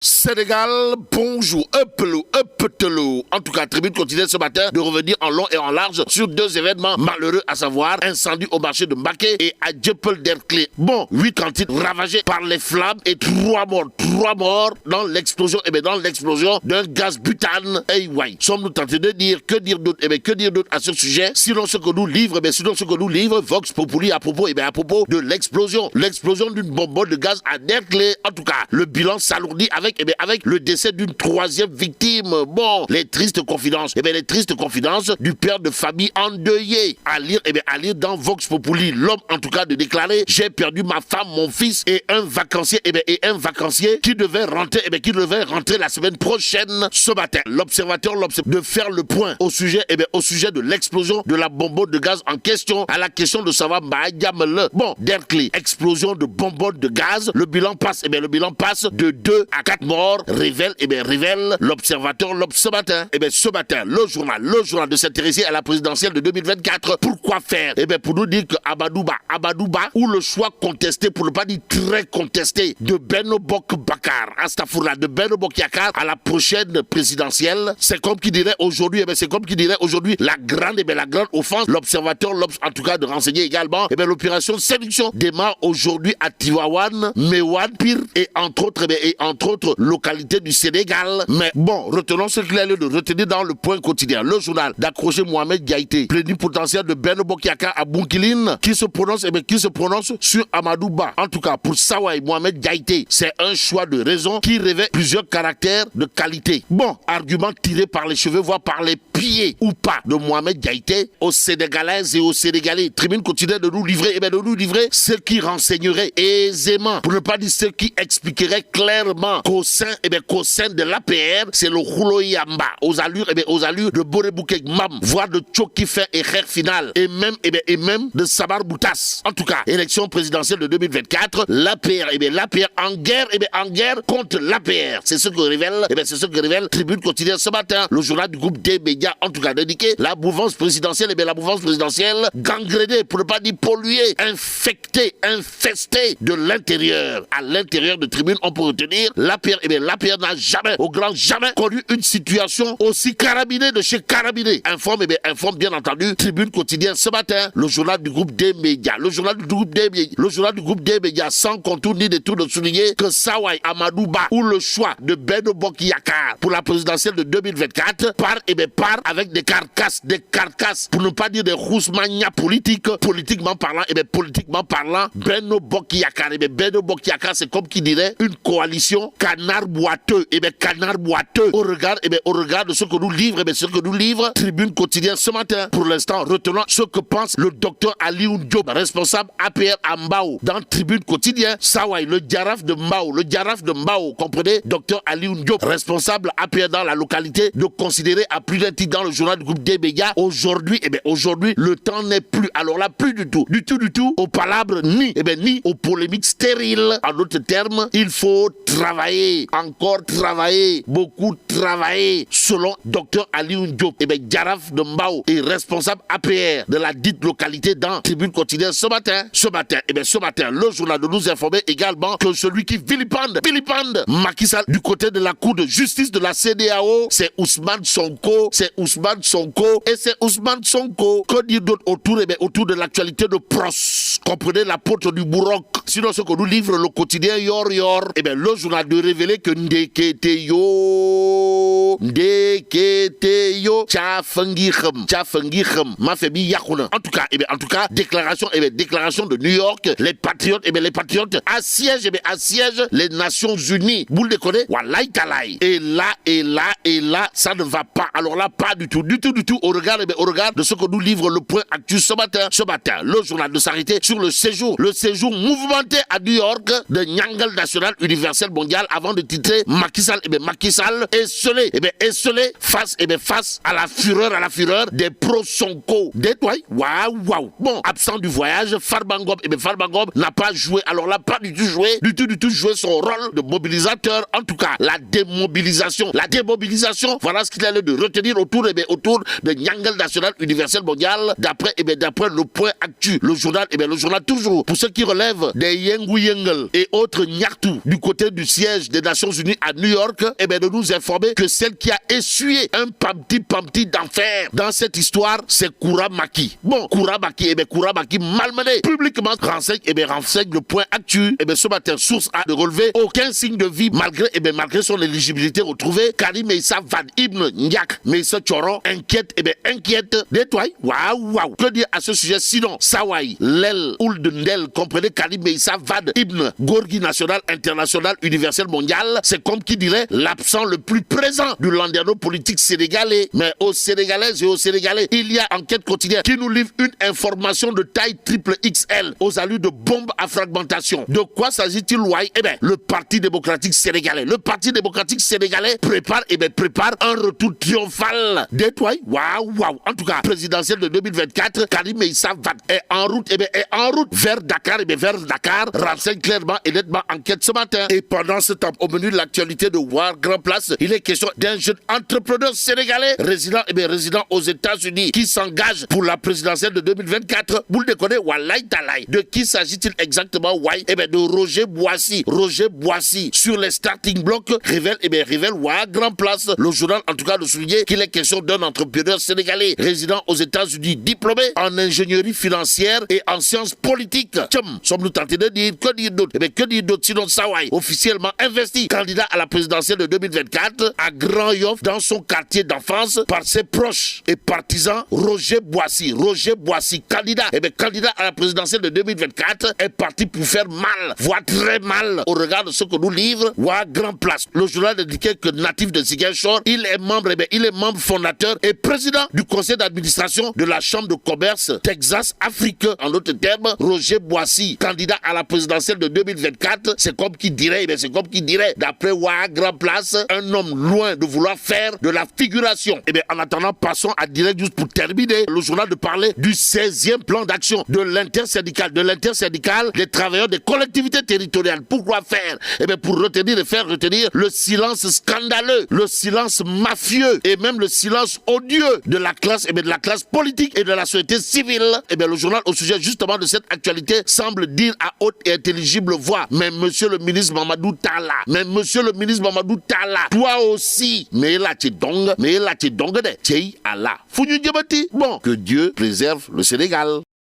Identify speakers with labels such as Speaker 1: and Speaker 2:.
Speaker 1: Sénégal, bonjour, up-telou. En tout cas, Tribune continue ce matin de revenir en long et en large sur deux événements malheureux, à savoir incendie au marché de Mbaké et à Dieuppeul-Derklé. Bon, 8 cantines ravagées par les flammes et 3 morts dans l'explosion, d'un gaz butane. Sommes-nous tentés de dire, que dire d'autre à ce sujet, sinon ce que nous livre, Vox Populi à propos de l'explosion d'une bonbonne de gaz à Derklé. En tout cas, le bilan s'alourdit avec le décès d'une 3e victime. Bon, les tristes confidences du père de famille endeuillé. À lire dans Vox Populi. L'homme, en tout cas, de déclarer: j'ai perdu ma femme, mon fils et un vacancier, qui devait rentrer la semaine prochaine. Ce matin, l'observateur de faire le point au sujet de l'explosion de la bonbonne de gaz en question, à la question de savoir bon, Derklé, explosion de bonbonne de gaz. Le bilan passe de 2 à 4 morts, révèle l'observateur ce matin. Ce matin, le journal de s'intéresser à la présidentielle de 2024. Pourquoi faire? Pour nous dire que Abadouba, ou le choix contesté, pour ne pas dire très contesté, de Benno Bokk Yakaar, de Benno Bokk Yakaar à la prochaine présidentielle, c'est comme qui dirait aujourd'hui, la grande offense. L'observateur, en tout cas, de renseigner également, l'opération séduction démarre aujourd'hui à Tivaouane, Meouane, Pire et entre autres localités du Sénégal. Mais bon, retenons ce qu'il y a lieu de retenir dans le point quotidien. Le journal d'accrocher Mohamed Diaité, plénipotentiaire de Benno Bokk Yakaar à Bounkiling, qui se prononce sur Amadou Ba. En tout cas, pour Sawai Mohamed Diaité, c'est un choix de raison qui révèle plusieurs caractères de qualité. Bon, argument tiré par les cheveux, voire par les pieds ou pas de Mohamed Diaité aux Sénégalaises et aux Sénégalais. Tribune continue de nous livrer, ce qui renseignerait aisément, pour ne pas dire ce qui expliquerait clairement qu'au sein de l'APR, c'est le rouleau yamba aux allures de Borebouke Mam, voire de Tchoki Fer et Kher Final, et même de Sabar Boutas. En tout cas, élection présidentielle de 2024, l'APR en guerre contre l'APR. C'est ce que révèle Tribune quotidienne ce matin. Le journal du groupe des médias, en tout cas, indiqué la mouvance présidentielle, gangrénée, pour ne pas dire polluée, infectée de l'intérieur. À l'intérieur de Tribune, on peut retenir l'APR n'a jamais connu une situation aussi carabinée de chez carabiné. Informe bien entendu Tribune quotidienne ce matin. Le journal du groupe des médias, sans contour ni détour, de souligner que Sawai Amadou Ba, ou le choix de Benno Bokk Yakaar pour la présidentielle de 2024 part avec des carcasses, pour ne pas dire des roussemania politiquement parlant, Benno Bokk Yakaar, c'est comme qui dirait une coalition canard boiteux, au regard de ce que nous livre, Tribune quotidienne ce matin. Pour l'instant, retenons ce que pense le docteur Alioune Diop, responsable APR à Mbao, dans Tribune quotidien. Sawai, le Djaraf de Mbao, comprenez, docteur Alioune Diop, responsable APR dans la localité, de considérer à plus d'un titre dans le journal du groupe des médias. Aujourd'hui, le temps n'est plus, alors là, plus du tout, aux palabres, ni aux polémiques stériles. En d'autres termes, il faut travailler, beaucoup travailler, selon Dr Alioune Diop, Djaraf de Mbao et responsable APR de la dite localité dans Tribune quotidienne ce matin, le journal de nous informer également que celui qui vilipende Macky Sall du côté de la Cour de justice de la CEDEAO, c'est Ousmane Sonko. Que dire d'autre autour de l'actualité de Pros? Comprenez la porte du Bourroc. Sinon, ce que nous livre le quotidien Yor, le journal de révéler que Ndekete yo Tchafangi kham ma febi yakuna. En tout cas, déclaration de New York, les patriotes assiègent les Nations Unies. Boule de connaît, wallahi talai. Et là, ça ne va pas. Alors là, pas du tout au regard de ce que nous livre le point actu ce matin, le journal de s'arrêter sur le séjour mouvementé à New York de Nyangal National Universel Mondial, avant de titrer Macky Sall esselé face à la fureur des pro-Sonko. Waouh. Bon, absent du voyage, Farbangom n'a pas joué, alors là, pas du tout joué son rôle de mobilisateur. En tout cas, la démobilisation, voilà ce qu'il a lieu de retenir autour de Nyangal National Universel Mondial, d'après le point actu, le journal toujours. Pour ceux qui relèvent des Yengu Yengel et autres Nyartu du côté du siège des Nations Unies à New York, de nous informer que celle qui a essuyé un pamti d'enfer dans cette histoire, c'est Kouramaki. Bon, Kouramaki malmené, publiquement renseigne le point actu. Ce matin, source a de relever aucun signe de vie malgré son éligibilité retrouvée. Karim Meïssa Vad Ibn Nyak Meïssa Choron inquiète Détoile. Waouh. Que dire à ce sujet sinon Sawai, Lel Ould Ndel, comprenez Karim Meïssa Vad Ibn Gorgui national, international, universel, mondial. C'est comme qui dirait l'absent le plus présent du landerneau politique sénégalais. Mais aux Sénégalaises et aux Sénégalais, il y a enquête quotidienne qui nous livre une information de taille triple XL aux allures de bombes à fragmentation. De quoi s'agit-il, Wai? Le Parti démocratique sénégalais. Le Parti démocratique sénégalais prépare un retour triomphal. Détoile. Waouh. En tout cas, présidentielle de 2024, Karim Meïssa Vad est en route vers Dakar. Renseigne clairement et nettement enquête ce matin. Et pendant ce temps, au menu de l'actualité de War Grand Place, il est question d'un jeune entrepreneur sénégalais résident aux États-Unis qui s'engage pour la présidentielle de 2024. Vous le déconnez, Wallahi Talaï. De qui s'agit-il exactement, Wai? De Roger Boissy. Roger Boissy, sur les starting blocks, révèle War Grand Place. Le journal, en tout cas, de souligner qu'il est question d'un entrepreneur sénégalais résident aux États-Unis, diplômé en ingénierie financière et en sciences politiques. Sommes-nous tentés de dire que dire d'autre? Que dire d'autre sinon Sawai, officiellement investi candidat à la présidentielle de 2024 à Grand Yoff dans son quartier d'enfance par ses proches et partisans. Roger Boissy, candidat à la présidentielle de 2024 est parti pour faire mal, voire très mal au regard de ce que nous livre Wa Grand Place. Le journal indiquait que natif de Ziguinchor, il est membre fondateur et président du conseil d'administration de la chambre de commerce Texas Afrique. En d'autres termes, Roger Boissy, candidat à la présidentielle de 2024, c'est comme qui dirait, d'après Wa Grand Place, un homme loin de vouloir faire de la figuration. En attendant, passons à direct juste pour terminer le journal de parler du 16e plan d'action de l'intersyndical des travailleurs des collectivités territoriales. Pourquoi faire? Pour faire retenir le silence scandaleux, le silence mafieux et même le silence odieux de la classe politique et de la société civile. Le journal au sujet justement de cette actualité semble dire à haute et intelligible voix, mais monsieur le ministre Mamadou Talla, toi aussi, mais là tu dong de, Allah. Bon, que Dieu préserve le Sénégal.